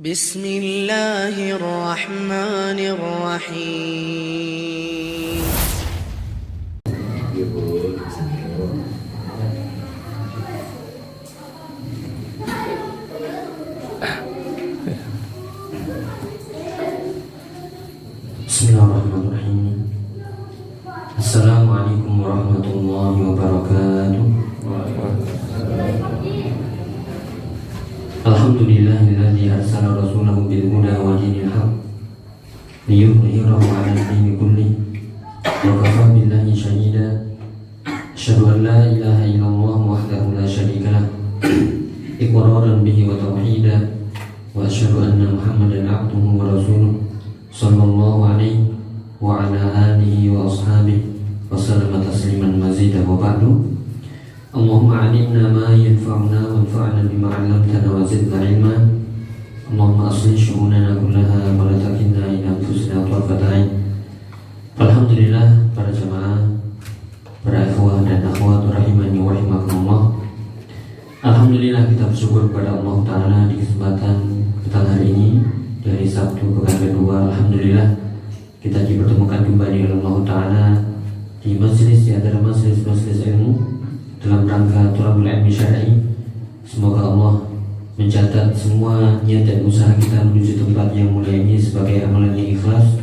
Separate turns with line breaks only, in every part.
بسم الله الرحمن الرحيم.
Bismillahirrahmanirrahim. Assalamualaikum warahmatullahi wabarakatuh. Alhamdulillahilladzi arsala rasulahu bil huda wa dinil haqq liyudhhirahu 'ala ad-dini kulli wa kafaa billahi shahida. Asyhadu an la ilaha illallah wahdahu la syarika lah iqraran bihi wa tauhida wa asyhadu anna Muhammadan 'abduhu wa rasuluh sallallahu alaihi wa ala alihi wa ashabihi wa sallama tasliman mazida wa ba'du. Allahumma 'allimna ma yanfa'una wanfa'na bima 'allamtana wa zidna 'ilma. Allahumma aslih syu'unana kullaha wa la takilna ila anfusina tarfata 'ain. Alhamdulillah, para jamaah, para ikhwah dan akhwat rahimani wa rahimakumullah. Alhamdulillah, kita bersyukur kepada Allah Ta'ala di kesempatan petang hari ini dari Sabtu pekan kedua. Alhamdulillah, kita dipertemukan kembali oleh Allah Ta'ala di majelis, di antara majelis ilmu dalam rangka thalabul ilmi syar'i. Semoga Allah mencatat semua niat dan usaha kita menuju tempat yang mulia ini sebagai amalan yang ikhlas,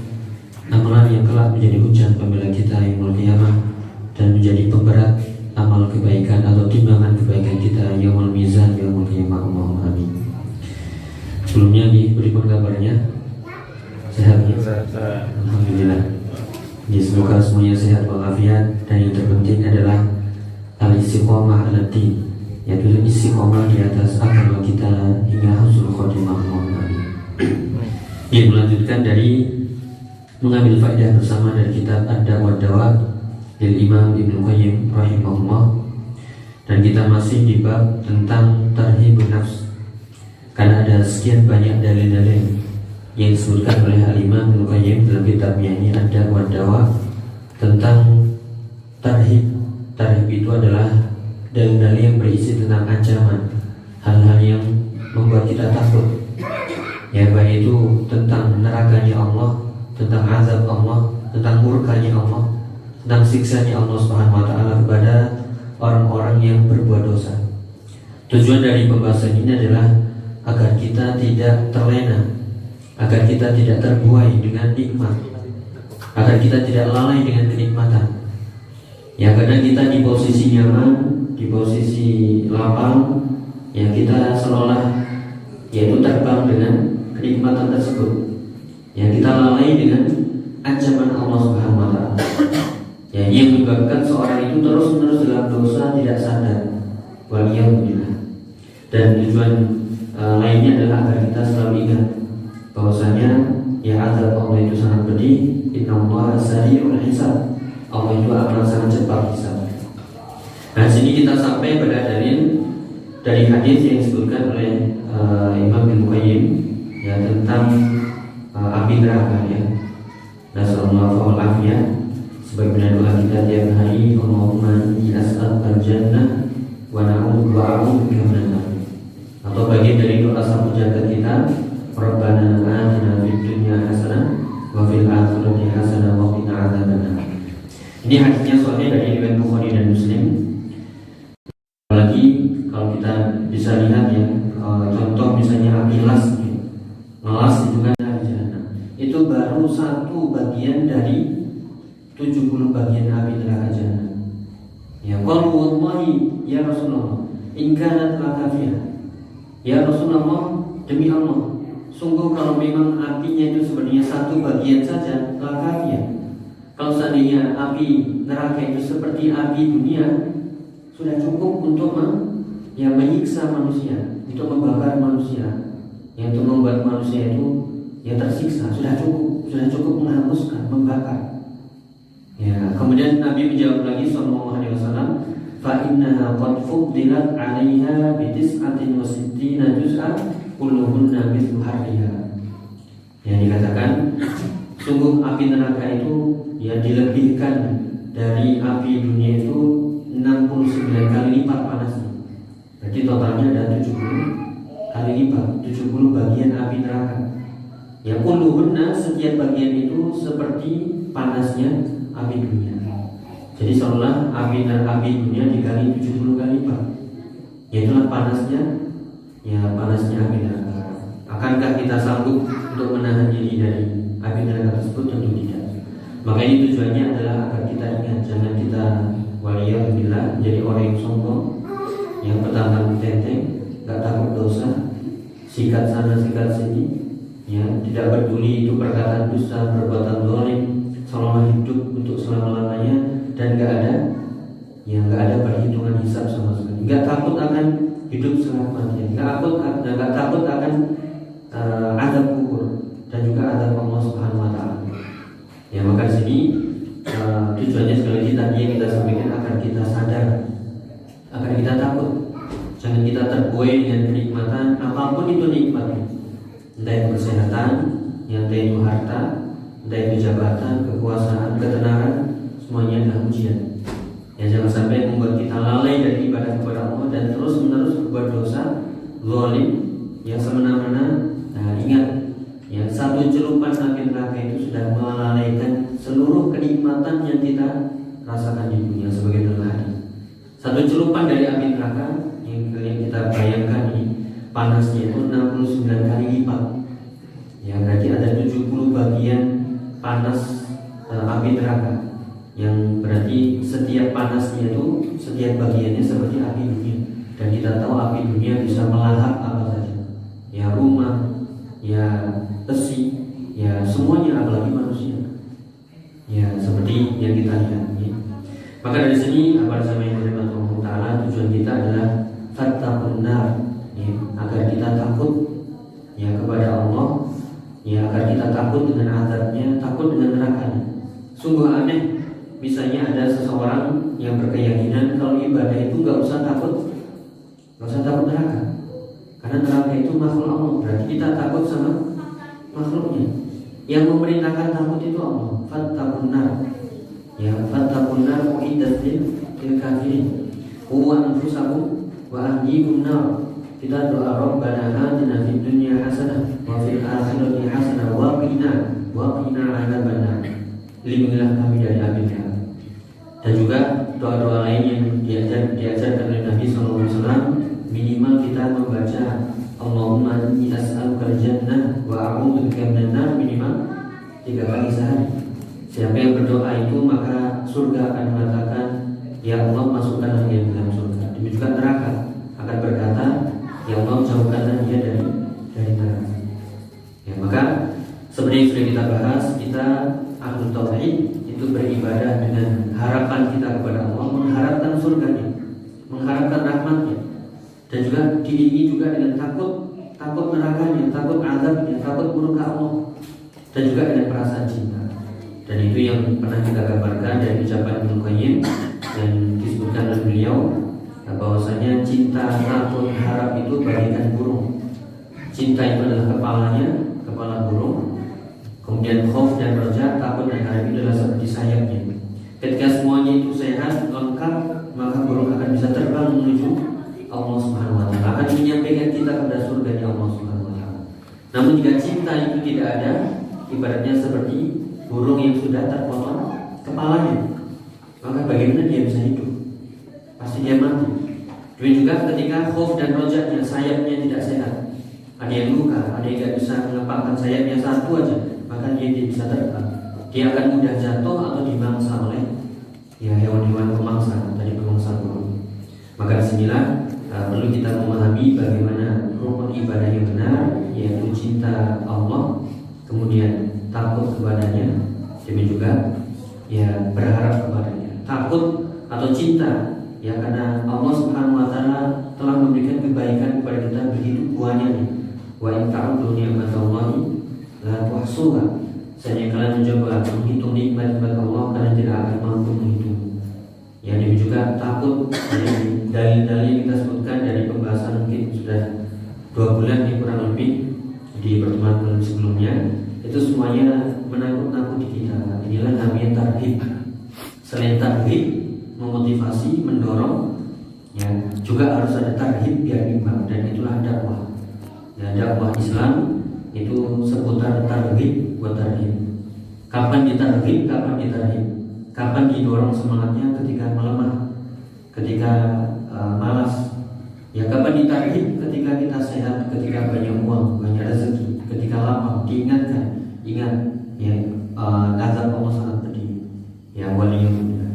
amalan yang kelak menjadi hujan pembela kita yaumul qiyamah dan menjadi pemberat amal kebaikan atau timbangan kebaikan kita yaumul mizan yaumul qiyamah. Allahumma amin. Sebelumnya diberikan kabarnya sehat ya? Alhamdulillah. Semoga semuanya sehat walafiat, dan yang terpenting adalah al-istiqomah ala din, yaitu istiqomah di atas agama kita hingga husnul khotimah. Dia melanjutkan dari mengambil faedah bersama dari kitab Ad-Da'wah Dawa dari Imam Ibnu Qayyim rahimahullah, dan kita masih di bab tentang tarhibun nafs, karena ada sekian banyak dalil-dalil yang disebutkan oleh Al-Imam Ibnu Qayyim dalam kitabnya ini Ad-Da'wah Dawa tentang tarhib. Tarhib itu adalah dalil-dalil yang berisi tentang ancaman, hal-hal yang membuat kita takut, ya, baik itu tentang nerakanya Allah, tentang azab Allah, tentang murkanya Allah, tentang siksanya Allah Subhanahu wa taala kepada orang-orang yang berbuat dosa. Tujuan dari pembahasan ini adalah agar kita tidak terlena, agar kita tidak terbuai dengan nikmat, agar kita tidak lalai dengan kenikmatan. Ya, kadang kita di posisi nyaman, di posisi lapang, ya kita seolah yaitu terbang dengan kenikmatan tersebut. Ya, kita lalai dengan ancaman Allah Subhanahu wa taala. Ya, yang menyebabkan seorang itu terus-menerus dalam dosa tidak sadar. Waliyahumillah. Dan tujuan lainnya adalah agar kita selalu ingat bahwasanya ya azab Allah itu sangat pedih. Innallaha sari'ul hisab. Allah itu akan sangat cepat hisab. Nah, sini kita sampai pada dalil dari hadis yang disebutkan oleh Imam Ibnu Qayyim, ya, tentang api neraka, ya. Nasallallahu alaihi wasallam, sebagaimana doa kita tiap hari, Allahumma inni as'aluka al-jannah wa a'udzu bika minan nar. Atau bagian dari doa sapu jagat kita, Rabbana atina fid dunya hasanah wa fil akhirati hasanah wa qina adzabannar. Ini hadisnya soalnya dari riwayat Bukhari dan Muslim. Apalagi kalau kita bisa lihat ya, contoh misalnya api las, melas itu kan jahanam. Itu baru satu bagian dari 70 bagian api neraka jahanam. Ya, qalu wallahi ya Rasulullah, in kanat lakafiha. Ya Rasulullah, demi Allah, sungguh kalau memang apinya itu sebenarnya satu bagian saja, lakafiha. Kalau seandainya api neraka itu seperti api dunia, sudah cukup untuk menyiksa manusia, untuk membakar manusia, yang untuk membuat manusia itu ya tersiksa, sudah cukup menghanguskan, membakar. Ya, kemudian Nabi menjawab lagi sallallahu alaihi wasallam, fa innaha qad fuddilat 'alaiha bi 69 juz'an kulluhunna mithlu harriha. Yang dikatakan sungguh api neraka itu ya dilebihkan dari api dunia itu 69 kali lipat panasnya. Berarti totalnya ada 70 kali lipat, 70 bagian api neraka wujuhuhunna, setiap bagian itu seperti panasnya api dunia. Jadi seolah api dunia dikali 70 kali lipat. Itulah panasnya api neraka. Akankah kita sanggup untuk menahan diri dari api neraka tersebut? Tentu tidak. Maka ini tujuannya adalah agar kita ingat, jangan kita waliyahulillah menjadi orang yang sombong, yang petantang tenteng, gak takut dosa, sikat sana sikat sini, tidak peduli itu perkataan dusta, perbuatan zalim, seolah hidup untuk selama-lamanya dan gak ada perhitungan hisab sama sekali. Gak takut akan hidup setelah kematian, gak takut akan azab kubur dan juga azab Allah Subhanahu wa taala. Maka di sini tujuannya sekali lagi tadi yang kita sampaikan, agar kita sadar, agar kita takut. Jangan kita terbuai dengan kenikmatan apapun itu nikmatnya, entah itu kesehatan, entah itu harta, entah itu jabatan, kekuasaan, ketenaran, semuanya adalah ujian. Jangan sampai membuat kita lalai dari ibadah kepada Allah dan terus menerus berbuat dosa, zalim, yang semena-mena. Ingat, satu celupan api neraka itu sudah melalaikan seluruh kenikmatan yang kita rasakan di dunia sebagai tadi. Satu celupan dari api neraka yang kita bayangkan ini panasnya itu 69 kali lipat. Berarti ada 70 bagian panas api neraka. Yang berarti setiap panasnya itu, setiap bagiannya seperti api dunia. Dan kita tahu api dunia bisa melahap apa saja. Rumah, besi, semuanya, apalagi manusia. Seperti yang kita lihat. Maka dari sini apa sama yang dirahmati Allah Taala, tujuan kita adalah fattaqun nar, agar kita takut kepada Allah, agar kita takut dengan azabnya, takut dengan nerakanya. Sungguh aneh, misalnya ada seseorang yang berkeyakinan kalau ibadah itu gak usah takut neraka, karena neraka itu makhluk Allah. Berarti kita takut sama makhluknya. Yang memerintahkan takut itu Allah. Fattaqun nar. Fattaqun nar uiddat lil kafirin. Wa anfusakum wa ahlikum nar. Kita doa Rabbana atina fid dunya hasanah wa fil akhirati hasanah wa qina adzabannar. Lindungilah kami dari api neraka. Dan juga doa-doa lain yang diajarkan oleh Nabi SAW, minimal kita membaca Allahumma inni as'alukal jannah wa a'udzubika minan nar minimal 3 kali sehari. Siapa yang berdoa itu maka surga akan mengatakan, ya Allah masukkanlah dia dalam surga. Demikian juga neraka akan berkata, ya Allah jauhkanlah dia dari neraka. Maka seperti yang sudah kita bahas, kita ahlul tauhid itu beribadah dengan harapan kita kepada Allah, mengharapkan surganya, mengharapkan rahmatnya, dan juga diiringi juga dengan takut nerakanya, takut azabnya, takut murka Allah, dan juga dengan perasaan cinta. Dan itu yang pernah kita gambarkan dari ucapan Ibnu Qayyim dan disebutkan oleh beliau, bahwasanya cinta, takut, harap itu bagaikan burung. Cinta itu adalah kepala burung. Kemudian khauf dan raja, takut dan harap itu adalah seperti sayapnya. Ketika semuanya itu sehat, lengkap, maka burung akan bisa terbang menuju Allah Subhanahu wa taala, akan menyampaikan kita kepada surga di Allah Subhanahu wa taala. Namun jika cinta itu tidak ada, ibaratnya seperti burung yang sudah terpotong kepalanya, maka bagaimana dia bisa hidup? Pasti dia mati. Demikian juga ketika khauf dan rojanya, sayapnya tidak sehat, ada yang luka, ada yang tidak bisa mengepakkan sayapnya satu aja, maka dia tidak bisa terbang. Dia akan mudah jatuh atau dimangsa oleh hewan-hewan pemangsa, tadi pemangsa burung. Maka disinilah perlu kita memahami bagaimana rukun ibadah yang benar, yaitu cinta Allah, kemudian takut kepadanya, demikian juga berharap kepadanya. Takut atau cinta karena Allah Subhanahu wa taala telah memberikan kebaikan kepada kita begitu banyaknya. Wa in ta'uddu ni'matallahi la tuhsuha. Saya kalian mencoba menghitung nikmat Allah, kalian tidak akan mampu menghitung. Demikian juga takut dari dalil-dalil yang kita sebutkan dari pembahasan mungkin sudah 2 bulan kurang lebih di pertemuan sebelumnya, itu semuanya menakut-nakuti kita. Inilah namanya tarhib. Selain tarhib, memotivasi, mendorong, juga harus ada tarhib biar imbang, dan itulah dakwah. Dakwah Islam itu seputar targhib wa tarhib. Kapan ditarghib, kapan ditarhib. Kapan didorong semangatnya, ketika melemah, ketika malas. Ya kapan ditarghib, ketika kita sehat, ketika banyak uang, banyak rezeki, ketika lapar, diingatkan, ingat ya azab Allah sangat pedih. Ya waliyullah.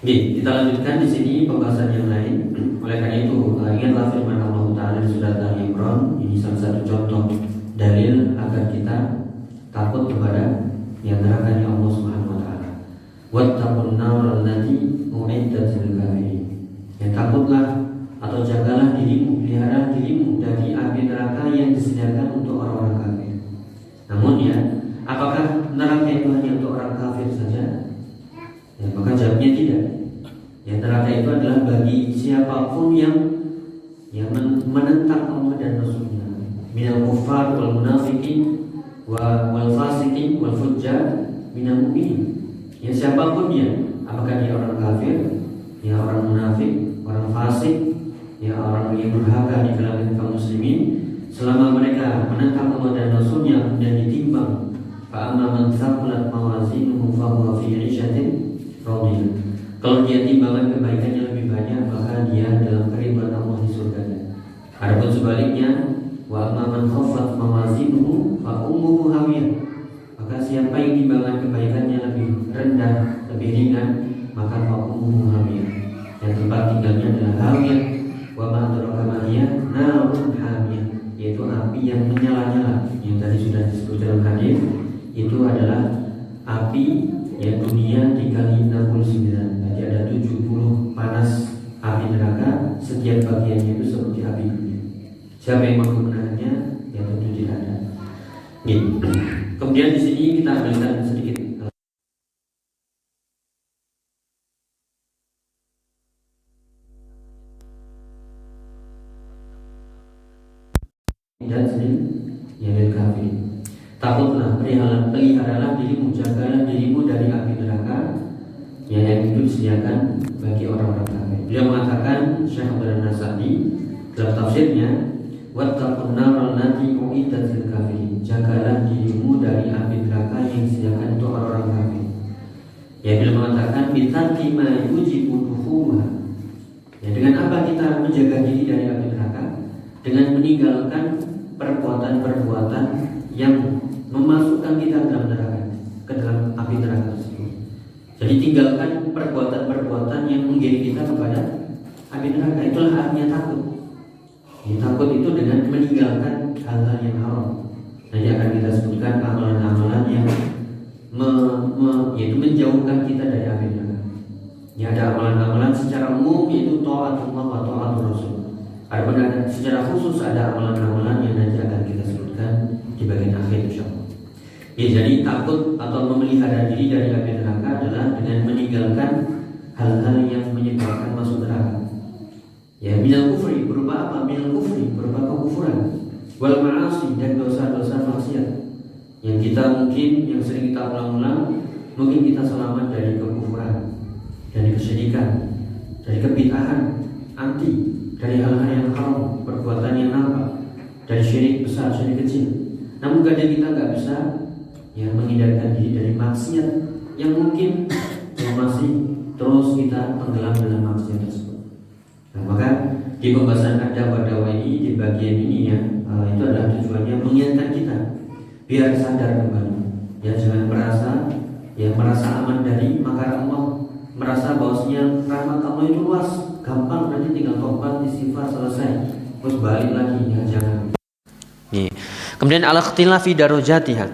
Oke, kita lanjutkan di sini pembahasan yang lain. Oleh karena itu, ingatlah firman Allah Ta'ala di surat Al-Imran. Ini salah satu contoh dalil agar kita takut kepada yang nerakanya Allah Subhanahu Wa Ta'ala. Wattaqun nar allati u'iddat lil kafirin. Yang takutlah atau jagalah dirimu, pelihara dirimu dari api neraka yang disediakan untuk orang-orang kafir. Namun ya, apakah neraka itu hanya untuk orang kafir saja? Ya, maka jawabnya tidak. Ya, neraka itu adalah bagi siapapun yang menentang Allah dan Rasulnya. Minal kuffar wal munafiqin wal fasiqin wal fujjar minal mu'minin. Ya siapapun dia, apakah dia orang kafir, ya orang munafik, orang fasik, ya orang yang durhaka di kalangan kaum muslimin, selama mereka menentang Allah dan Rasulnya dan ditimbang, fa'amma man thaqulat mawazinuhu fahuwa fi 'ishatin radiyah. Kalau dia timbangan kebaikannya lebih banyak, maka dia dalam keriduan Allah di surga. Adapun sebaliknya, wa amma man khaffat mawazinuhu fa ummuhu hawiyah. Maka siapa yang timbangan kebaikannya lebih rendah, lebih ringan, maka fa ummuhu hawiyah. Yang tempat tinggalnya adalah hawiyah. Wa ma adraka ma hiya narun hamiyah, yaitu api yang menyala-nyala. Yang tadi sudah disebut dalam hadis, itu adalah api ya dunia dikali 69. Jadi ada 70 panas api neraka, setiap bagiannya itu seperti api dunia. Siapa yang mampu menahannya? Ya tentu tidak ada. Kemudian di sini kita ambilkan sedikit dan sedih yang kafir. Takutlah, peliharalah dirimu, jagalah dirimu dari api neraka yang itu disediakan bagi orang-orang kafir. Beliau mengatakan, Syekh Abdul Nasadi dalam tafsirnya, wattaqun nar allati u'iddat lil kafirin. Jagalah dirimu dari api neraka yang disediakan untuk orang-orang kafir. Ya, beliau mengatakan bitarki ma yujibu dukhulha. Ya, dengan apa kita menjaga diri dari api neraka? Dengan meninggalkan perbuatan-perbuatan yang memasukkan kita dalam neraka, ke dalam api neraka tersebut. Jadi tinggalkan perbuatan-perbuatan yang menggiring kita kepada api neraka. Itulah artinya takut. Ya, takut itu dengan meninggalkan hal-hal yang haram. Nanti akan kita sebutkan amalan-amalan yang yaitu menjauhkan kita dari api neraka. Ya, ada amalan-amalan secara umum yaitu taatullah wa taatur Rasul. Ada secara khusus ada amalan-amalan yang nanti akan kita sebutkan di bagian akhir insyaallah. Ya, jadi takut atau memelihara diri dari api neraka adalah dengan meninggalkan hal-hal yang menyebabkan masuk neraka. Ya, minal kufri berupa apa? Minal kufri berupa kekufuran, wal ma'asi dan dosa-dosa maksiat. Yang kita mungkin yang sering kita ulang-ulang, mungkin kita selamat dari kekufuran, dari kesyirikan, dari kebid'ahan, anti, dari hal-hal yang haram, perbuatan yang nampak, dari syirik besar, syirik kecil. Namun kadang kita nggak bisa ya menghindarkan diri dari maksiat yang mungkin yang masih terus kita tenggelam dalam maksiat tersebut. Nah, maka di pembahasan ada ini di bagian ini ya itu adalah tujuannya mengingatkan kita biar sadar kembali. Ya jangan merasa aman dari makar Allah, merasa bahwasanya rahmat Allah itu luas, gampang nanti tinggal tobat, istighfar selesai, terus balik lagi ya jangan. Nih. Kemudian al-ikhtilafi darajatiha.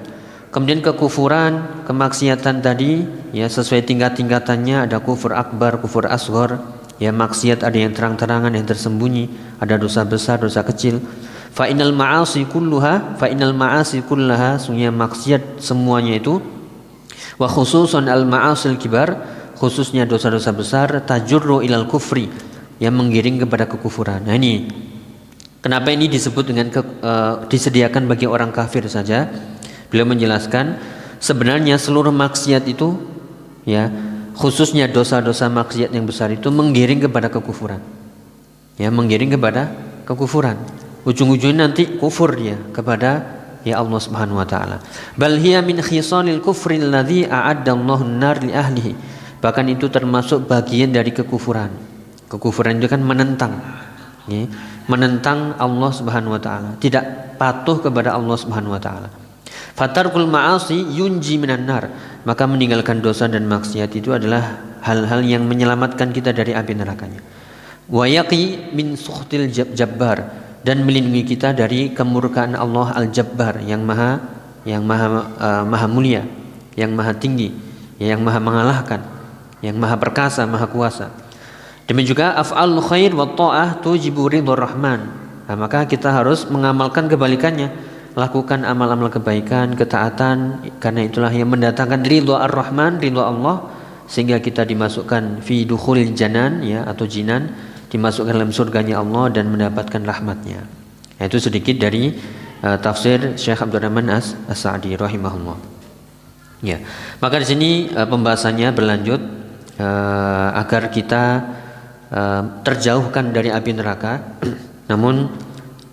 Kemudian kekufuran, kemaksiatan tadi ya sesuai tingkat-tingkatannya, ada kufur akbar, kufur asghar, ya maksiat ada yang terang-terangan, yang tersembunyi, ada dosa besar, dosa kecil. Fa innal ma'asi kullaha, sungguhnya maksiat semuanya itu, wa khususan al ma'asil kibar, khususnya dosa-dosa besar, tajurru ilal kufri, yang menggiring kepada kekufuran. Nah ini kenapa ini disebut dengan disediakan bagi orang kafir saja? Beliau menjelaskan sebenarnya seluruh maksiat itu ya khususnya dosa-dosa maksiat yang besar itu menggiring kepada kekufuran. Ya, menggiring kepada kekufuran. Ujung-ujungnya nanti kufur dia kepada
ya Allah Subhanahu wa taala. Bal hiya min khisalil kufri alladzi a'adda Allahu an-nar li ahlihi. Bahkan itu termasuk bagian dari kekufuran. Kekufuran itu kan menentang, ya, menentang Allah Subhanahu wa taala, tidak patuh kepada Allah Subhanahu wa taala. Fatarkul ma'asi yunji minan nar. Maka meninggalkan dosa dan maksiat itu adalah hal-hal yang menyelamatkan kita dari api nerakanya. Wa yaqi min sukhtil jabbar, dan melindungi kita dari kemurkaan Allah Al-Jabbar yang maha mulia, yang maha tinggi, yang maha mengalahkan, yang maha perkasa, maha kuasa. Demikian juga af'al khair wa ta'ah tujibu ridhar rahman. Nah, maka kita harus mengamalkan kebalikannya, lakukan amal-amal kebaikan, ketaatan, karena itulah yang mendatangkan ridha ar-Rahman, ridha Allah, sehingga kita dimasukkan fi dukhulil janan, ya, atau jinan, dimasukkan dalam surganya Allah dan mendapatkan rahmatnya. Nah, itu sedikit dari tafsir Syekh Abdurrahman As-Sa'di rahimahullah. Ya, maka di sini pembahasannya berlanjut agar kita terjauhkan dari api neraka. Namun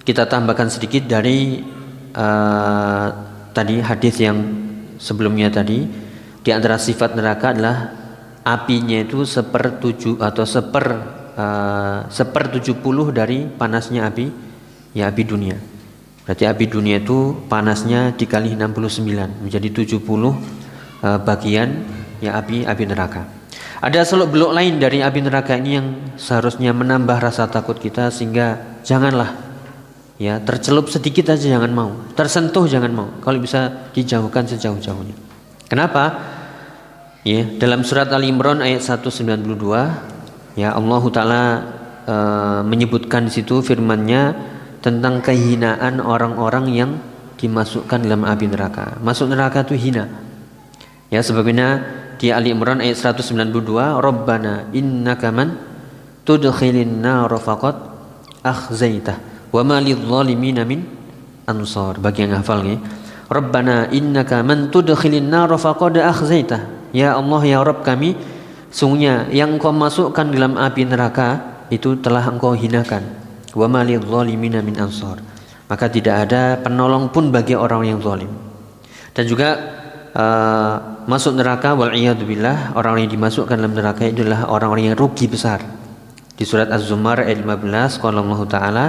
kita tambahkan sedikit dari tadi hadis yang sebelumnya tadi. Di antara sifat neraka adalah apinya itu sepertujuh atau sepertujuh dari panasnya api, ya, api dunia. Berarti api dunia itu panasnya dikali 69 menjadi 70 bagian, ya, api neraka. Ada seluk-beluk lain dari api neraka ini yang seharusnya menambah rasa takut kita, sehingga janganlah, ya, tercelup sedikit aja jangan mau, tersentuh jangan mau, kalau bisa dijauhkan sejauh-jauhnya. Kenapa? Ya, dalam surat Al-Imran ayat 192, ya, Allah Ta'ala menyebutkan di situ firman-Nya tentang kehinaan orang-orang yang dimasukkan dalam api neraka. Masuk neraka itu hina. Ya, sebagaimana di Ali Imran ayat 192, Rabbana innaka man tudkhilin nar faqad akhzaitah wa ma lidh-dhalimin min ansar. Bagi yang hafal ya. Rabbana innaka man tudkhilin nar faqad akhzaitah. Ya Allah, ya Rabb kami, sungguhnya yang Engkau masukkan dalam api neraka itu telah Engkau hinakan. Wa ma lidh-dhalimin min ansar. Maka tidak ada penolong pun bagi orang yang zalim. Dan juga masuk neraka wal iyad billah, orang yang dimasukkan dalam neraka itu adalah orang-orang yang rugi besar. Di surat Az-Zumar ayat 15 qala Allah Ta'ala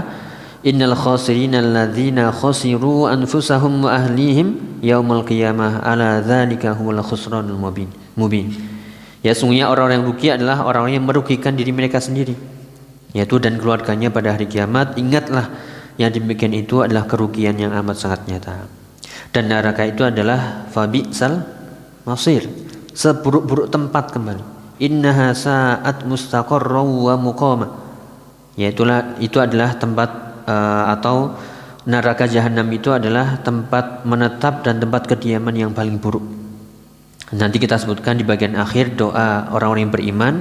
innal khasirina alladzina khasiru anfusahum wa ahlihim yaumal qiyamah ala dzalika huwal khusranul mubin. Ya, sungguhnya orang-orang yang rugi adalah orang-orang yang merugikan diri mereka sendiri, yaitu dan keluarganya pada hari kiamat. Ingatlah, yang demikian itu adalah kerugian yang amat sangat nyata. Dan neraka itu adalah fabi'sal masir, seburuk-buruk tempat kembali. Innaha sa'at mustaqarran wa muqama. Ya, itu adalah tempat atau neraka jahanam itu adalah tempat menetap dan tempat kediaman yang paling buruk. Nanti kita sebutkan di bagian akhir doa orang-orang yang beriman,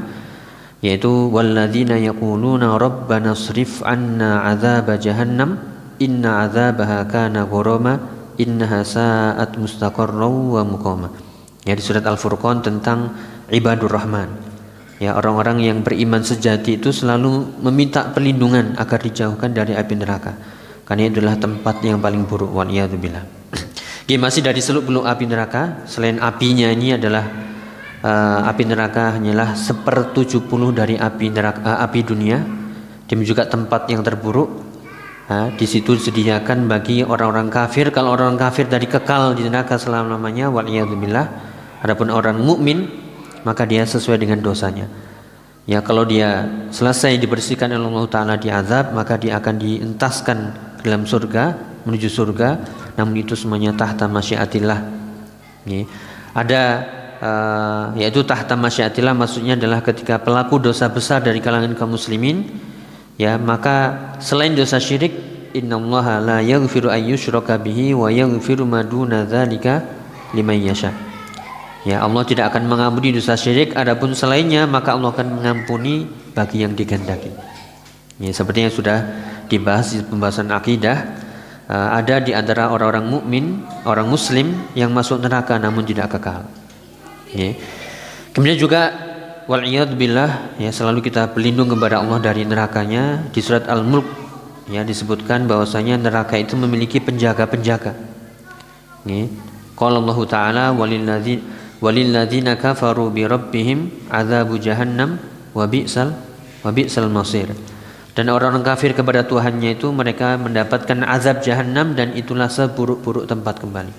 yaitu walladzina yaquluna rabbana srif 'anna 'adzaba jahannam inna 'adzabaha kana ghurama innaha sa'at mustaqarran wa muqama. Ya, di surat Al-Furqan tentang ibadur rahman. Ya, orang-orang yang beriman sejati itu selalu meminta perlindungan agar dijauhkan dari api neraka, karena itu adalah tempat yang paling buruk. Wa iyadzubillah. Masih dari seluk-beluk api neraka, selain apinya ini adalah api neraka hanyalah 1/70 dari api neraka, api dunia. Demikian juga tempat yang terburuk. Di situ disediakan bagi orang-orang kafir. Kalau orang kafir dari kekal di neraka selama-lamanya, wal iyadzubillah. Adapun orang mukmin, maka dia sesuai dengan dosanya. Ya, kalau dia selesai dibersihkan oleh Allah Ta'ala di azab, maka dia akan dientaskan dalam surga, menuju surga. Namun itu semuanya tahta masyiatillah. Ya. Ada yaitu tahta masyiatillah, maksudnya adalah ketika pelaku dosa besar dari kalangan kaum muslimin, ya, maka selain dosa syirik, innallaha la yaghfiru ayyushraka bihi wa yaghfiru ma duna dzalika liman yasha. Ya, Allah tidak akan mengampuni dosa syirik, adapun selainnya maka Allah akan mengampuni bagi yang dikehendaki. Ya, seperti yang sudah dibahas di pembahasan akidah, ada di antara orang-orang mukmin, orang muslim yang masuk neraka namun tidak kekal. Ya. Kemudian juga wal iyad billah, ya, selalu kita berlindung kepada Allah dari nerakanya. Di surat Al-Mulk, ya, disebutkan bahwasanya neraka itu memiliki penjaga-penjaga. Nggih. Qala Allah Ta'ala walilladzina kafaru bi rabbihim adzabu jahannam wa bi'sal masir. Dan orang-orang kafir kepada Tuhannya itu mereka mendapatkan azab jahannam dan itulah seburuk-buruk tempat kembali.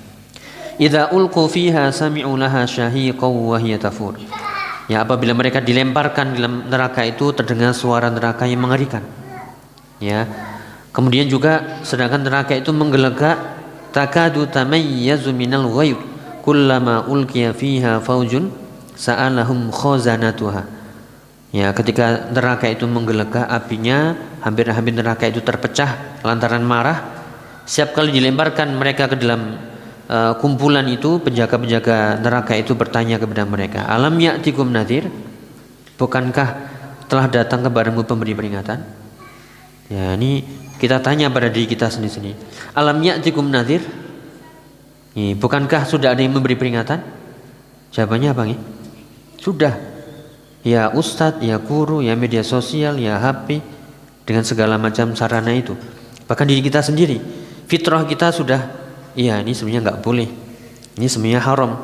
Idza ulqu fiha sami'u laha syahiqan wa hiya tafur. Ya, apabila mereka dilemparkan dalam neraka itu terdengar suara neraka yang mengerikan. Ya. Kemudian juga sedangkan neraka itu menggelegak, takadu tamayyazu minal ghayb kullama ulqiya fiha faujun sa'alahum khazanatuha. Ya, ketika neraka itu menggelegak apinya, hampir-hampir neraka itu terpecah lantaran marah. Setiap kali dilemparkan mereka ke dalam kumpulan itu, penjaga-penjaga neraka itu bertanya kepada mereka, alam ya'tikum nadhir? Bukankah telah datang kepadamu pemberi peringatan? Ya, ini kita tanya pada diri kita sendiri. Alam ya'tikum nadhir? Bukankah sudah ada yang memberi peringatan? Jawabannya apa nih? Sudah. Ya ustadz, ya guru, ya media sosial, ya HP, dengan segala macam sarana itu. Bahkan diri kita sendiri, fitrah kita sudah, iya ini sebenarnya nggak boleh, ini sebenarnya haram.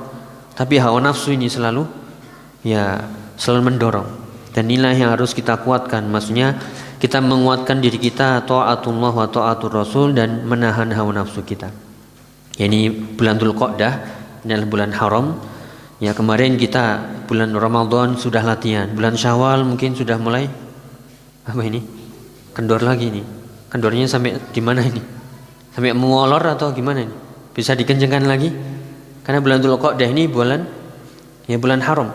Tapi hawa nafsu ini selalu mendorong. Dan inilah yang harus kita kuatkan. Maksudnya kita menguatkan diri kita, ta'atullah wa ta'atur rasul, dan menahan hawa nafsu kita. Ya, ini bulan Dzulqa'dah, ini adalah bulan haram. Ya, kemarin kita bulan Ramadan sudah latihan, bulan Syawal mungkin sudah mulai apa ini? Kendor lagi nih. Kendornya sampai di mana ini? Sampai mengolor atau gimana ini? Bisa dikencengkan lagi? Karena bulan Dzulqa'dah ini bulan haram.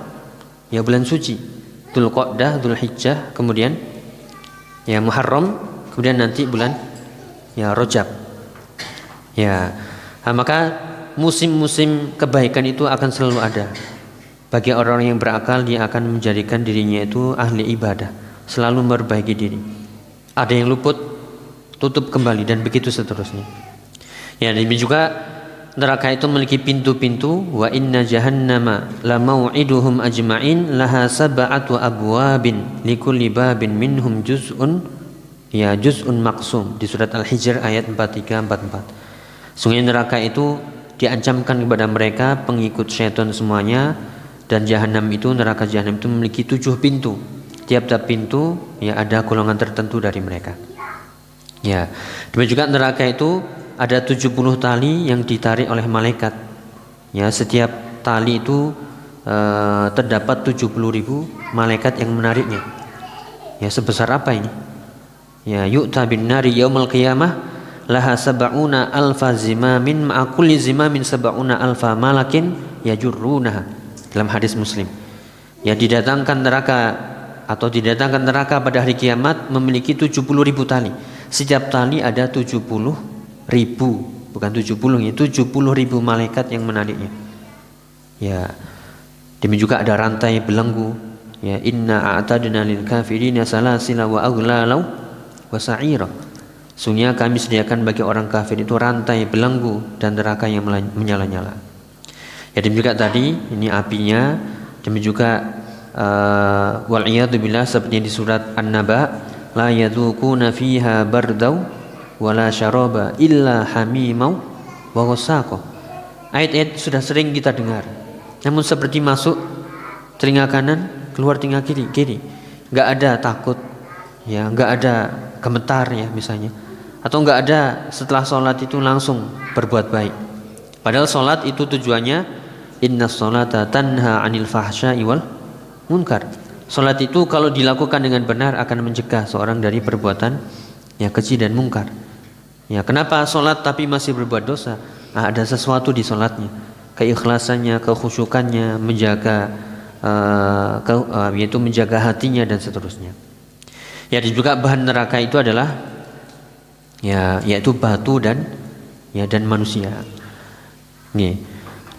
Ya, bulan suci. Dzulqa'dah, Dzulhijjah, kemudian ya Muharram, kemudian nanti bulan ya Rajab. Ya. Nah, maka musim-musim kebaikan itu akan selalu ada. Bagi orang yang berakal, dia akan menjadikan dirinya itu ahli ibadah, selalu memperbaiki diri. Ada yang luput, tutup kembali, dan begitu seterusnya. Ya, dan juga neraka itu memiliki pintu-pintu. Wa inna jahannama la mau'iduhum ajma'in laha sab'atu abwabin likulli babin minhum juz'un maqsum, di surat Al-Hijr ayat 43-44. Sungguh neraka itu diancamkan kepada mereka pengikut syaitan semuanya, dan jahanam itu, neraka jahanam itu memiliki 7 pintu. Tiap-tiap pintu ya ada golongan tertentu dari mereka. Ya, demikian juga neraka itu ada 70 tali yang ditarik oleh malaikat. Ya, setiap tali itu terdapat 70.000 malaikat yang menariknya. Ya, sebesar apa ini? Ya, yu'ta bin nari yaumul qiyamah laha sab'una alfa zimamin ma'a kulli zimamin sab'una alfa malakin yajurrunaha, dalam hadis Muslim. Ya, didatangkan neraka pada hari kiamat memiliki 70.000 tali. Setiap tali ada 70.000, bukan 70, 70.000 malaikat yang menariknya. Ya, demikian juga ada rantai belenggu. Ya, inna a'tadna lil kafirina salasila wa aghlalau wa sa'ira. Sungguhnya kami sediakan bagi orang kafir itu rantai belenggu dan neraka yang menyala-nyala. Ya, demikian juga tadi ini apinya, demikian juga wal'iyadzubillah seperti di surat An-Naba, la yadzuquna fiha bardau wala syaraba illa hamimau wa ghassaqa. Ayat-ayat sudah sering kita dengar. Namun seperti masuk telinga kanan, keluar telinga kiri. Enggak ada takut, ya, enggak ada gemetar ya misalnya. Atau enggak ada setelah sholat itu langsung berbuat baik. Padahal sholat itu tujuannya inna sholata tanha anil fahsya'i wal munkar. Sholat itu kalau dilakukan dengan benar akan mencegah seorang dari perbuatan yang keji dan mungkar. Ya, kenapa sholat tapi masih berbuat dosa? Nah, ada sesuatu di sholatnya, keikhlasannya, kekhusyukannya, yaitu menjaga hatinya dan seterusnya. Ya, dan juga bahan neraka itu adalah yaitu batu dan manusia. Nih.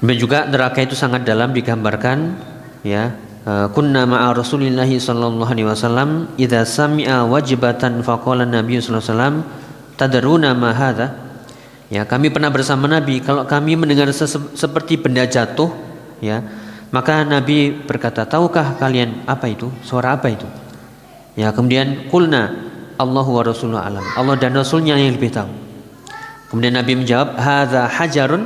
Dan juga neraka itu sangat dalam digambarkan, ya. Kunna ma'a Rasulillahi sallallahu alaihi wasallam idza sami'a wajibatan faqala Nabi sallallahu alaihi wasallam tadruna ma hadza. Ya, kami pernah bersama Nabi, kalau kami mendengar seperti benda jatuh, ya, maka Nabi berkata, tahukah kalian apa itu? Suara apa itu? Ya, kemudian qulna Allahu wa Rasuluhu alam. Allah dan Rasulnya yang lebih tahu. Kemudian Nabi menjawab, hadza hajarun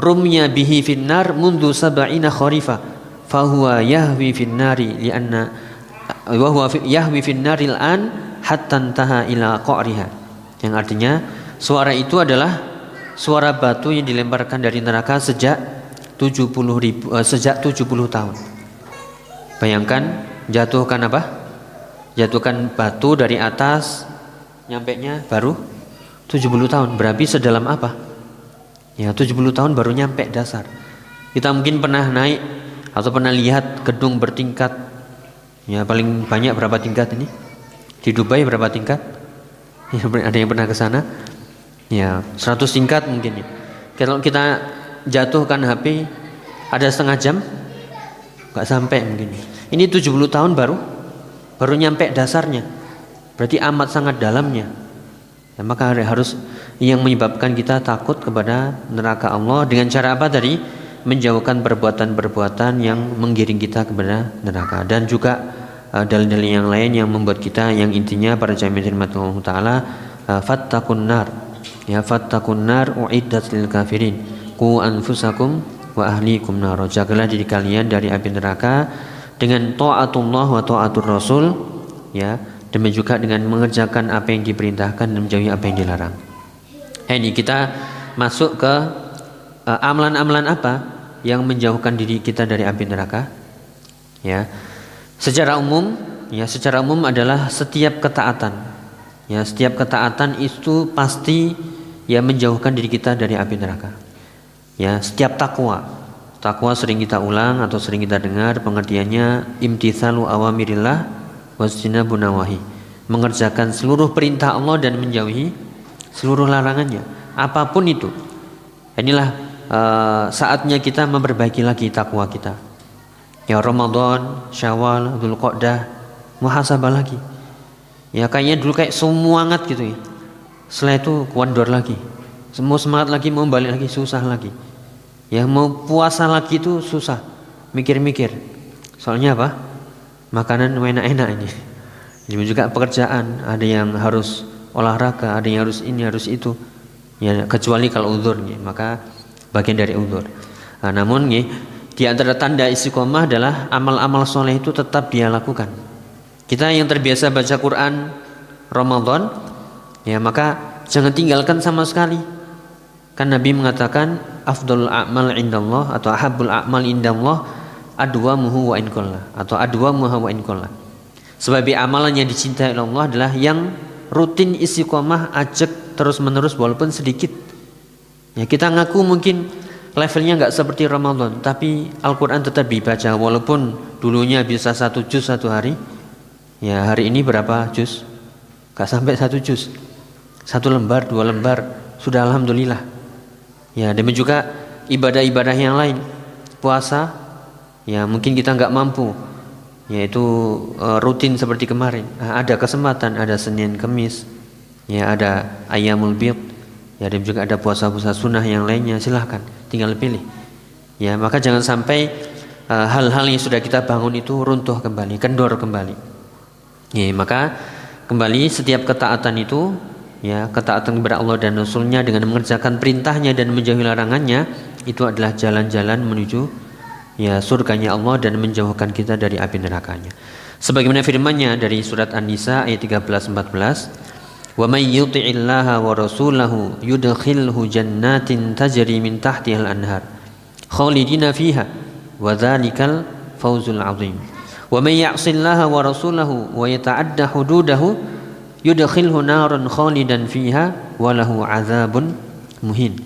rumya bihi finnar mundu sab'ina kharifa fahuwa yahwi finnari lianna wa huwa yahwi finnaril an hatta intaha ila qa'riha. Yang artinya suara itu adalah suara batu yang dilemparkan dari neraka sejak 70 tahun. Bayangkan jatuhkan apa? Jatuhkan batu dari atas, nyampenya baru 70 tahun. Berarti sedalam apa? Ya 70 tahun baru nyampe dasar. Kita mungkin pernah naik atau pernah lihat gedung bertingkat. Ya paling banyak berapa tingkat ini? Di Dubai berapa tingkat? Ya, ada yang pernah ke sana? Ya 100 tingkat mungkin ya. Kalau kita jatuhkan HP ada setengah jam, nggak sampai mungkin. Ini 70 tahun baru nyampe dasarnya. Berarti amat sangat dalamnya. Ya, maka harus yang menyebabkan kita takut kepada neraka Allah dengan cara apa tadi? Menjauhkan perbuatan-perbuatan yang menggiring kita kepada neraka. Dan juga dalil-dalil yang lain yang membuat kita, yang intinya para jamaah Allah Ta'ala, fattaqun nar. Ya fattaqun nar uiddat lil kafirin. Qu anfusakum wa ahlikum nar. Jagalah diri kalian dari api neraka dengan taatullah wa taatur rasul, ya, demikian juga dengan mengerjakan apa yang diperintahkan dan menjauhi apa yang dilarang. Ini kita masuk ke amalan-amalan apa yang menjauhkan diri kita dari api neraka. Ya, secara umum adalah setiap ketaatan. Ya, setiap ketaatan itu pasti ya menjauhkan diri kita dari api neraka. Ya, setiap takwa sering kita ulang atau sering kita dengar pengertiannya imtitsalu awamirillah wajtinabun nawahi. Mengerjakan seluruh perintah Allah dan menjauhi seluruh larangannya, apapun itu. Inilah saatnya kita memperbaiki lagi takwa kita. Ya Ramadan, Syawal, Dzulqa'dah, muhasabah lagi. Ya kayaknya dulu kayak semangat gitu ya. Setelah itu kendor lagi. Semua semangat lagi, mau balik lagi susah lagi. Ya mau puasa lagi itu susah. Mikir-mikir. Soalnya apa? Makanan enak-enak ini. Jadi juga pekerjaan, ada yang harus olahraga, ada yang harus ini, harus itu. Ya kecuali kalau uzur ya, maka bagian dari uzur. Nah, namun ya, di antara tanda istiqomah adalah amal-amal soleh itu tetap dia lakukan. Kita yang terbiasa baca Quran Ramadan, ya maka jangan tinggalkan sama sekali. Kan Nabi mengatakan afdhalul a'mal indallah atau ahabbul a'mal indallah adwamuhu wa in qalla atau adwamuha wa in qalla. Sebab amalan yang dicintai oleh Allah adalah yang rutin istiqomah, ajak terus-menerus walaupun sedikit. Ya kita ngaku mungkin levelnya enggak seperti Ramadan, tapi Al-Qur'an tetap dibaca walaupun dulunya bisa 1 juz 1 hari. Ya hari ini berapa juz? Enggak sampai 1 juz. 1 lembar, 2 lembar sudah alhamdulillah. Ya demikian juga ibadah-ibadah yang lain. Puasa, ya mungkin kita enggak mampu, yaitu rutin seperti kemarin. Ada kesempatan, ada Senin, Kamis, ya ada Ayyamul Bid, ya dan juga ada puasa-puasa sunnah yang lainnya. Silahkan, tinggal pilih. Ya maka jangan sampai hal-hal yang sudah kita bangun itu runtuh kembali, kendor kembali. Ya maka kembali setiap ketaatan itu, ya ketaatan kepada Allah dan Rasulnya dengan mengerjakan perintahnya dan menjauhi larangannya, itu adalah jalan-jalan menuju ya surganya Allah dan menjauhkan kita dari api nerakanya. Sebagaimana firman-Nya dari surat An-Nisa ayat 13-14, "Wa may yuti'illaha wa rasulahu yudkhilhu jannatin tajri min tahtihal anhar khalidina fiha wa dzalikal fawzul 'adzim. Wa may ya'sillaha wa rasulahu wa yata'adda hududahu yudkhilhu naran khalidan fiha wa lahu 'adzabun muhin."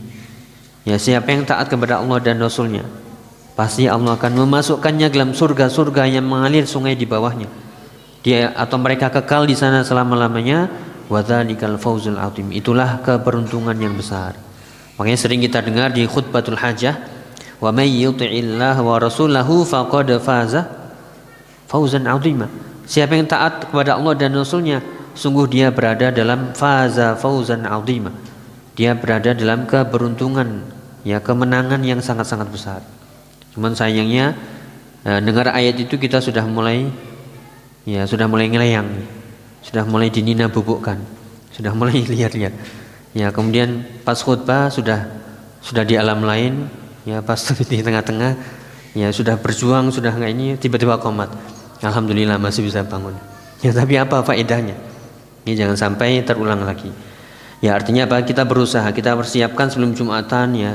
Ya siapa yang taat kepada Allah dan Rasulnya, pasti Allah akan memasukkannya dalam surga-surga yang mengalir sungai di bawahnya. Dia atau mereka kekal di sana selama-lamanya. Wa dzalikal fawzul 'adzim. Itulah keberuntungan yang besar. Makanya sering kita dengar di khutbatul hajah, wa may yuti'illah wa rasulahu faqad faza fawzan 'adzima. Siapa yang taat kepada Allah dan Rasulnya, sungguh dia berada dalam faza fawzan 'adzima. Dia berada dalam keberuntungan, ya kemenangan yang sangat-sangat besar. Cuman sayangnya dengar ayat itu kita sudah mulai ngelayang, sudah mulai dinina bubukkan, sudah mulai lihat-lihat. Ya kemudian pas khutbah sudah di alam lain, Ya pas di tengah-tengah ya sudah berjuang, sudah nggak ini, tiba-tiba qomat. Alhamdulillah masih bisa bangun. Ya tapi apa faedahnya? Ini jangan sampai terulang lagi. Ya artinya apa? Kita berusaha, kita persiapkan sebelum Jumatan ya,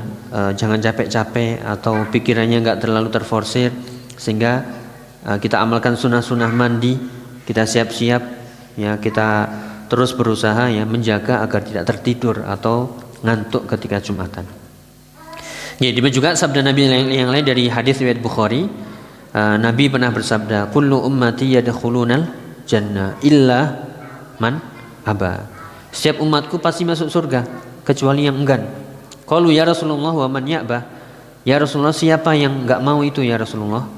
jangan capek-capek atau pikirannya nggak terlalu terforsir, sehingga kita amalkan sunnah-sunnah mandi, kita siap-siap ya, kita terus berusaha ya menjaga agar tidak tertidur atau ngantuk ketika Jumatan. Ya, demikian juga sabda Nabi yang lain dari hadis riwayat Bukhari, Nabi pernah bersabda, kullu ummati yadkhulunal jannah illa man aba. Setiap umatku pasti masuk surga kecuali yang enggan. Qalu ya Rasulullah wa man ya'ba? Ya Rasulullah, siapa yang enggak mau itu ya Rasulullah?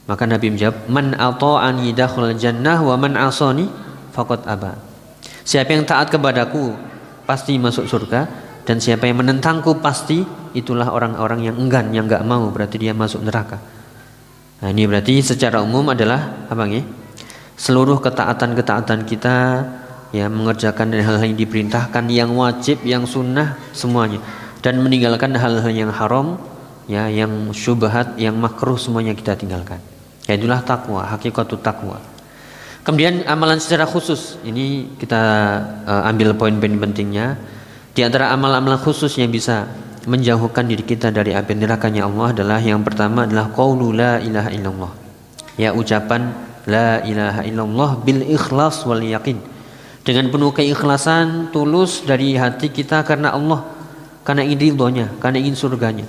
Maka Nabi menjawab, man ata'ani dakhulal jannah wa man asani faqad aba. Siapa yang taat kepadaku pasti masuk surga, dan siapa yang menentangku pasti itulah orang-orang yang enggan, yang enggak mau, berarti dia masuk neraka. Nah, ini berarti secara umum adalah apa nih? Seluruh ketaatan-ketaatan kita ya, mengerjakan hal-hal yang diperintahkan, yang wajib, yang sunnah semuanya, dan meninggalkan hal-hal yang haram ya, yang syubhat, yang makruh, semuanya kita tinggalkan. Ya, itulah takwa, hakikatut takwa. Kemudian amalan secara khusus, ini kita ambil poin-poin pentingnya. Di antara amalan-amalan khusus yang bisa menjauhkan diri kita dari api nerakanya Allah adalah, yang pertama adalah qaulu la ilaha illallah. Ya, ucapan la ilaha illallah bil ikhlas wal yaqin, dengan penuh keikhlasan, tulus dari hati kita karena Allah, karena ingin ridhonya, karena ingin surganya,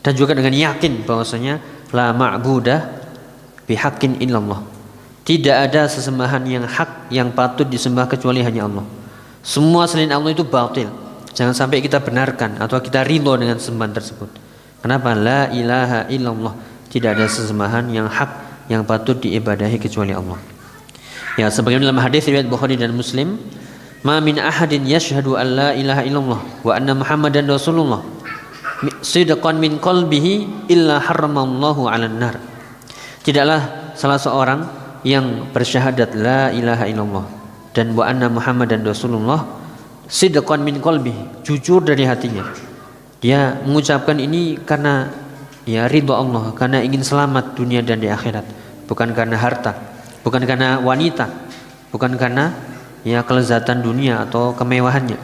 dan juga dengan yakin bahwasanya la ma'budah bihaqqin illallah, tidak ada sesembahan yang hak, yang patut disembah kecuali hanya Allah. Semua selain Allah itu batil. Jangan sampai kita benarkan atau kita ridho dengan sembahan tersebut. Kenapa? La ilaha illallah, tidak ada sesembahan yang hak, yang patut diibadahi kecuali Allah. Ya, sebagaimana dalam hadis riwayat Bukhari dan Muslim, ma min ahadin yashhadu an la ilaha illallah wa anna Muhammadan Rasulullah sidqan min qalbihi illa harramallahu 'alan nar. Tidaklah salah seorang yang bersyahadat la ilaha illallah dan wa anna Muhammadan Rasulullah sidqan min qalbihi, jujur dari hatinya. Dia mengucapkan ini karena ya ridha Allah, karena ingin selamat dunia dan di akhirat, bukan karena harta, bukan karena wanita, bukan karena ya kelezatan dunia atau kemewahannya.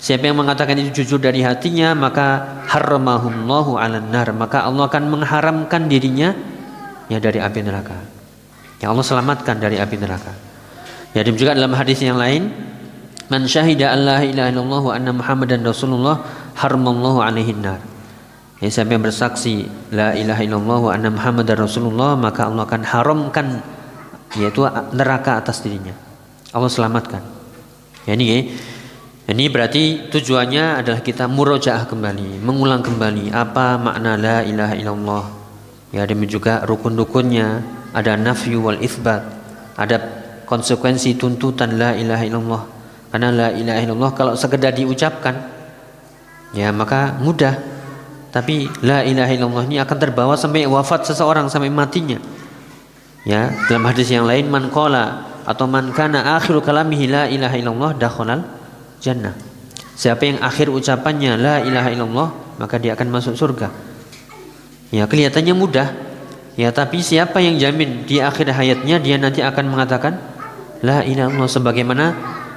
Siapa yang mengatakan itu jujur dari hatinya, maka harramahullahu 'alan nar, maka Allah akan mengharamkan dirinya ya dari api neraka. Ya, Allah selamatkan dari api neraka. Ya, dan juga dalam hadis yang lain, man syahida an la ilaha illallah wa anna Muhammadan Rasulullah harramallahu 'alaihin nar. Ya, siapa yang bersaksi la ilaha illallah wa anna Muhammadar Rasulullah, maka Allah akan haramkan yaitu neraka atas dirinya. Allah selamatkan. Ya, ini berarti tujuannya adalah kita murojaah kembali, mengulang kembali apa makna la ilaha illallah. Ya, demikian juga rukun-rukunnya, ada nafyu wal itsbat, ada konsekuensi tuntutan la ilaha illallah. Karena la ilaha illallah kalau sekedar diucapkan ya maka mudah, tapi la ilaha illallah ini akan terbawa sampai wafat seseorang, sampai matinya. Ya, dalam hadis yang lain, man qala atau man kana akhiru kalamihi la ilaha illallah dakhalal jannah. Siapa yang akhir ucapannya la ilaha illallah, maka dia akan masuk surga. Ya, kelihatannya mudah. Ya, tapi siapa yang jamin di akhir hayatnya dia nanti akan mengatakan la ilaha illallah, sebagaimana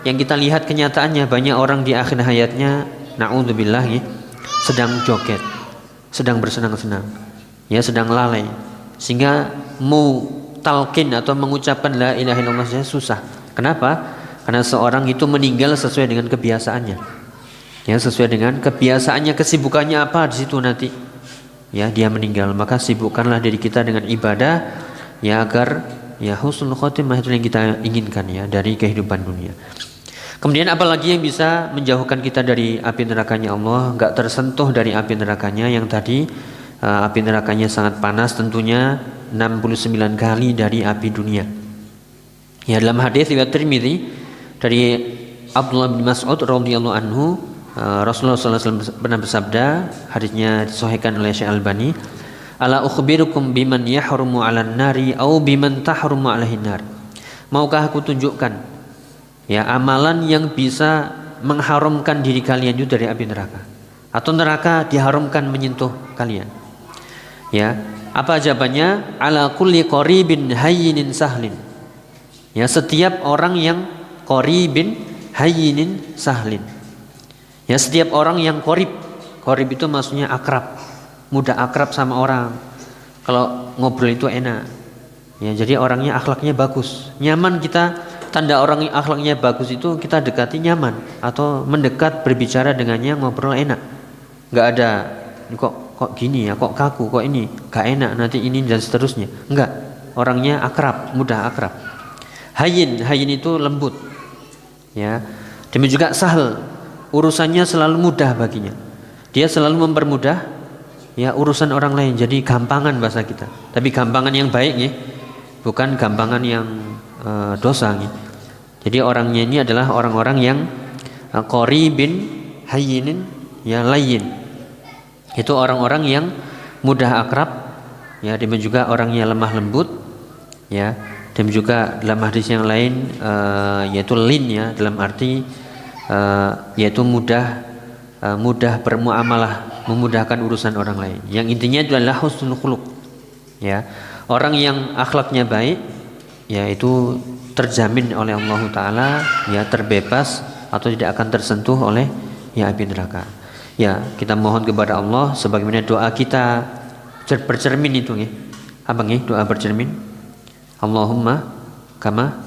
yang kita lihat kenyataannya banyak orang di akhir hayatnya naudzubillah ya, sedang joget, sedang bersenang-senang, ya sedang lalai, sehingga mau talqin atau mengucapkan la ilaha illallah saja susah. Kenapa? Karena seorang itu meninggal sesuai dengan kebiasaannya. Ya, sesuai dengan kebiasaannya, kesibukannya apa di situ nanti. Ya, dia meninggal, maka sibukkanlah diri kita dengan ibadah ya, agar ya husnul khotimah itu yang kita inginkan ya dari kehidupan dunia. Kemudian apalagi yang bisa menjauhkan kita dari api nerakanya Allah, enggak tersentuh dari api nerakanya yang tadi api nerakanya sangat panas, tentunya 69 kali dari api dunia. Ya, dalam hadis riwayat Tirmidzi dari Abdullah bin Mas'ud radhiyallahu anhu, Rasulullah SAW pernah bersabda, hadisnya disahihkan oleh Syekh Albani, ala ukhbirukum biman yahrumu 'alan nari au biman tahrumu 'alaihin nar. Maukah aku tunjukkan ya amalan yang bisa mengharamkan diri kalian itu dari api neraka, atau neraka diharamkan menyentuh kalian. Ya, apa jawabannya? Ala kulli qaribin hayyinin sahlin. Ya, setiap orang yang qaribin hayyinin sahlin. Ya, setiap orang yang qarib. Qarib itu maksudnya akrab, mudah akrab sama orang. Kalau ngobrol itu enak. Ya, jadi orangnya akhlaknya bagus, nyaman kita. Tanda orang yang akhlaknya bagus itu kita dekati nyaman, atau mendekat berbicara dengannya ngobrol enak. Nggak ada kok gini ya, kok kaku, kok ini gak enak, nanti ini dan seterusnya. Enggak, orangnya akrab, mudah akrab. Hayyin itu lembut. Ya, demikian juga sahal, urusannya selalu mudah baginya. Dia selalu mempermudah ya urusan orang lain. Jadi gampangan bahasa kita. Tapi gampangan yang baik ya, bukan gampangan yang dosa nih. Jadi orangnya ini adalah orang-orang yang qaribin hayyinin ya layyin. Itu orang-orang yang mudah akrab ya, demikian juga orangnya lemah lembut ya. Dan juga dalam hadis yang lain yaitu lin ya, dalam arti yaitu mudah bermuamalah, memudahkan urusan orang lain. Yang intinya adalah husnul khuluq ya. Orang yang akhlaknya baik yaitu terjamin oleh Allah Ta'ala ya, terbebas atau tidak akan tersentuh oleh ya api neraka. Ya, kita mohon kepada Allah sebagaimana doa kita bercermin itu ya. Apa nih doa bercermin? Allahumma kama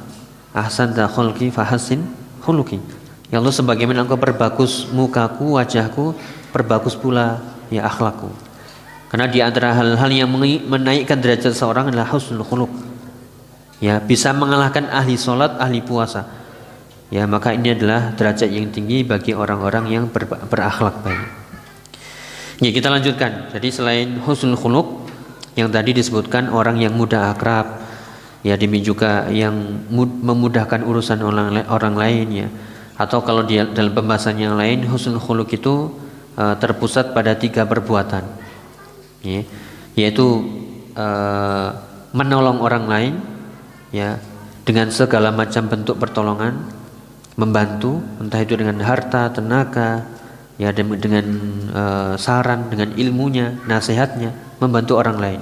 ahsanta khulqi fahassin khuluqi. Ya Allah, sebagaimana Engkau perbagus mukaku, wajahku, perbagus pula ya akhlakku. Karena di antara hal-hal yang menaikkan derajat seorang adalah husnul khuluq. Ya, bisa mengalahkan ahli sholat, ahli puasa. Ya, maka ini adalah derajat yang tinggi bagi orang-orang yang berakhlak baik. Ya, kita lanjutkan. Jadi selain husnul khuluq yang tadi disebutkan orang yang mudah akrab, ya demi juga yang memudahkan urusan orang lain ya. Atau kalau dia dalam pembahasan yang lain, husnul khuluq itu terpusat pada 3 perbuatan. Ya, yaitu menolong orang lain ya, dengan segala macam bentuk pertolongan, membantu, entah itu dengan harta, tenaga, ya dengan saran, dengan ilmunya, nasihatnya, membantu orang lain.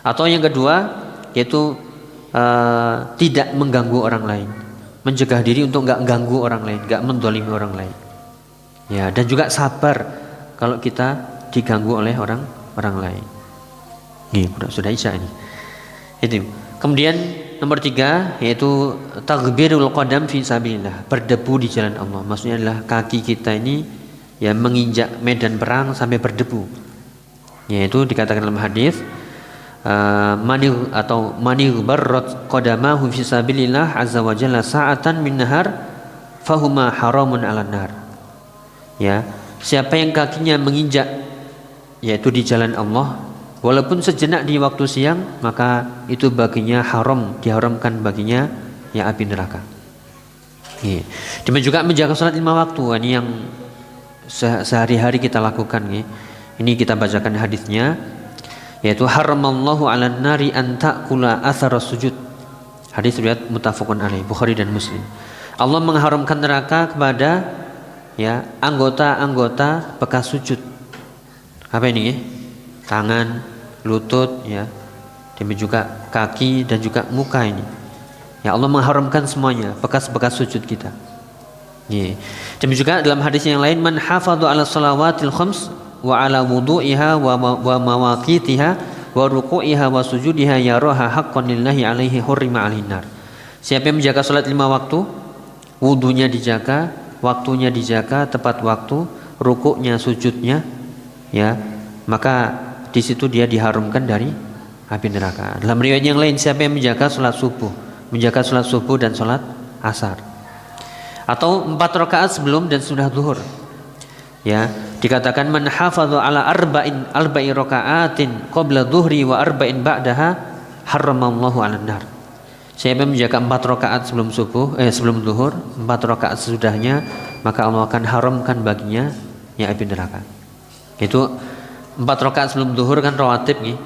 Atau yang kedua yaitu tidak mengganggu orang lain, mencegah diri untuk nggak ganggu orang lain, nggak mendolimi orang lain. Ya, dan juga sabar kalau kita diganggu oleh orang lain. Nih, sudah isya ini. Itu. Kemudian nomor 3 yaitu taghbirul qadam fi sabilillah, berdebu di jalan Allah. Maksudnya adalah kaki kita ini ya menginjak medan perang sampai berdebu. Yaitu dikatakan dalam hadis mani barrat qadamahu fi sabilillah azza wa jalla sa'atan min nahar fahuma haramun 'alan nar. Ya, siapa yang kakinya menginjak yaitu di jalan Allah walaupun sejenak di waktu siang, maka itu baginya haram, diharamkan baginya ya api neraka. Demikian juga menjaga salat 5 waktu. Ini yang sehari-hari kita lakukan. Ini kita bacakan hadisnya, yaitu haramallahu 'alan nari an ta'kula athara sujud. Hadis riwayat muttafaqun alaih, Bukhari dan Muslim. Allah mengharamkan neraka kepada ya anggota-anggota bekas sujud. Apa ini ya? Tangan, lutut ya, demikian juga kaki dan juga muka ini. Ya, Allah mengharamkan semuanya, bekas-bekas sujud kita. Demikian juga dalam hadis yang lain, man hafadhu 'ala shalawatil khams wa 'ala wudu'iha wa mawaqitiha wa ruku'iha wa sujudiha yaraha haqqan lillahi 'alaihi hurrima 'alaihin nar. Siapa yang menjaga salat 5 waktu, wudunya dijaga, waktunya dijaga, tepat waktu, rukuknya, sujudnya ya, maka di situ dia diharumkan dari api neraka. Dalam riwayat yang lain, siapa yang menjaga salat subuh dan salat asar, atau 4 rakaat sebelum dan sudah zuhur. Ya, dikatakan man hafadhu ala arba'i rakaatin qabla dhuhri wa arba'in ba'daha haramallahu 'alan nar. Siapa yang menjaga 4 rakaat sebelum zuhur, 4 rakaat sesudahnya, maka Allah akan haramkan baginya ya api neraka. Itu 4 rakaat sebelum zuhur kan rawatib nih.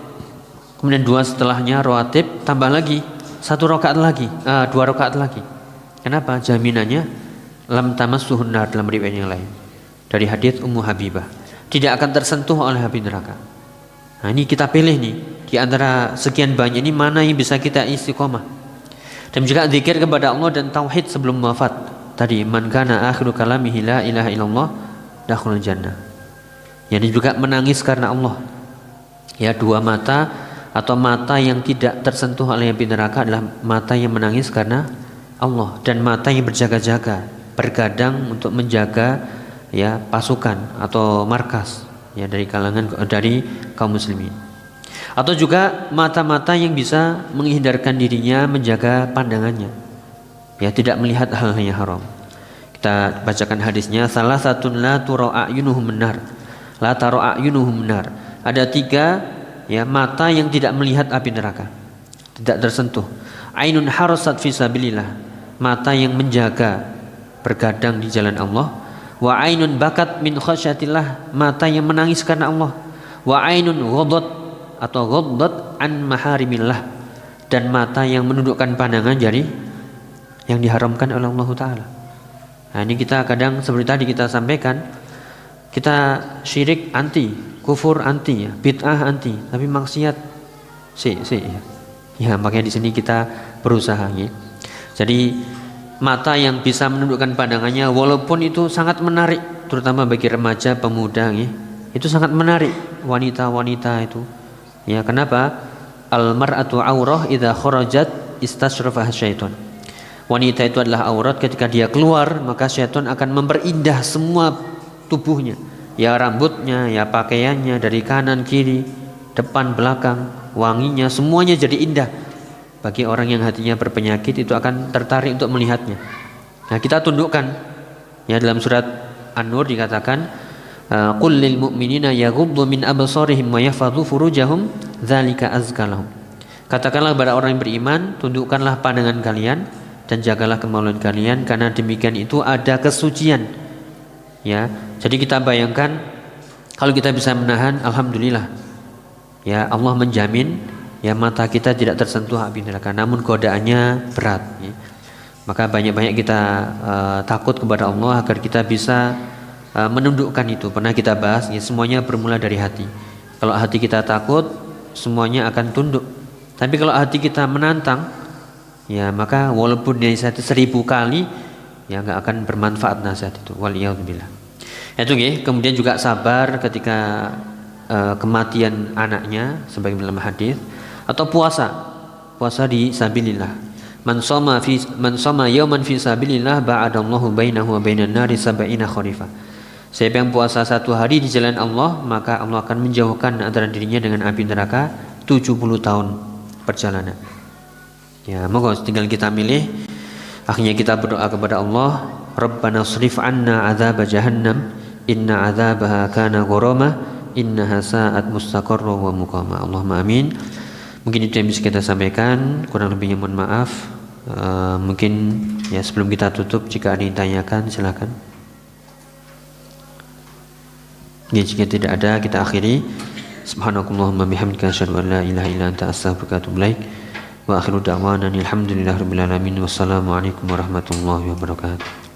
Kemudian 2 setelahnya rawatib, tambah lagi 1 rakaat lagi, 2 rakaat lagi. Kenapa? Jaminannya lam tamassuhun nar dalam riwayat yang lain. Dari hadis Ummu Habibah, tidak akan tersentuh oleh api neraka. Nah, ini kita pilih nih di antara sekian banyak ini mana yang bisa kita istiqomah. Dan juga zikir kepada Allah dan tauhid sebelum wafat. Tadi man kana akhiru kalamihi la ilaha illallah dakhulul jannah. Jadi juga menangis karena Allah. Ya, dua mata atau mata yang tidak tersentuh oleh api neraka adalah mata yang menangis karena Allah dan mata yang berjaga-jaga, bergadang untuk menjaga ya pasukan atau markas ya dari kaum muslimin. Atau juga mata-mata yang bisa menghindarkan dirinya, menjaga pandangannya, ya tidak melihat hal-hal yang haram. Kita bacakan hadisnya, salah satu la tara a'yunuhum benar, la tara a'yunuhum benar. Ada 3 ya mata yang tidak melihat api neraka, tidak tersentuh. Ainun harasat fi sabilillah, mata yang menjaga bergadang di jalan Allah. Wa ainun bakat min khasyatillah, mata yang menangis karena Allah. Wa ainun ghadat atau ghaddat an maharimillah, dan mata yang menundukkan pandangan dari yang diharamkan oleh Allah Ta'ala. Nah, ini kita kadang seperti tadi kita sampaikan, kita syirik anti, kufur anti, ya, bid'ah anti, tapi maksiat ya makanya di sini kita berusaha ya. Jadi mata yang bisa menundukkan pandangannya walaupun itu sangat menarik, terutama bagi remaja pemuda ya, itu sangat menarik wanita-wanita itu. Ya, kenapa? Al-mar'atu aurah idza kharajat istasyrafaha syaitan. Wanita itu adalah aurat, ketika dia keluar maka syaitan akan memperindah semua tubuhnya. Ya rambutnya, ya pakaiannya dari kanan kiri, depan belakang, wanginya semuanya jadi indah. Bagi orang yang hatinya berpenyakit itu akan tertarik untuk melihatnya. Nah, kita tundukkan. Ya, dalam surat An-Nur dikatakan qul lil mu'minina yaghuddu min absarihim wa yahfadhu furujahum dzalika azka lahum. Katakanlah kepada orang yang beriman, tundukkanlah pandangan kalian dan jagalah kemaluan kalian, karena demikian itu ada kesucian. Ya, jadi kita bayangkan kalau kita bisa menahan, alhamdulillah. Ya, Allah menjamin ya mata kita tidak tersentuh api neraka, namun godaannya berat ya. Maka banyak-banyak kita takut kepada Allah agar kita bisa menundukkan itu. Pernah kita bahas ya, semuanya bermula dari hati. Kalau hati kita takut, semuanya akan tunduk. Tapi kalau hati kita menantang, ya maka walaupun nasihat 1000 kali ya nggak akan bermanfaat nasihat itu. Waliyadzubillah. Itu nggih. Kemudian juga sabar ketika kematian anaknya sebagaimana dalam hadis, atau puasa di sabilillah. Man shoma yawman fi sabilillah ba'adallahu bainahu wa bainan nari 70 kharifah. Siapa yang puasa 1 hari di jalan Allah, maka Allah akan menjauhkan antara dirinya dengan api neraka 70 tahun perjalanan. Ya, monggo tinggal kita milih. Akhirnya kita berdoa kepada Allah, Rabbana srif anna adzab jahannam inna adzabaha kana gharama innaha sa'at mustaqarra wa muqama. Allahumma amin. Mungkin itu yang bisa kita sampaikan, kurang lebihnya mohon maaf. Mungkin ya sebelum kita tutup, jika ada yang ditanyakan silakan. Ya, jika tidak ada kita akhiri. Subhanakallahumma bihamdika asyhadu an la ilaha illa anta astaghfiruka wa atubu ilaik. Wa akhiru da'wana alhamdulillahirabbil alamin. Wassalamu alaikum warahmatullahi wabarakatuh.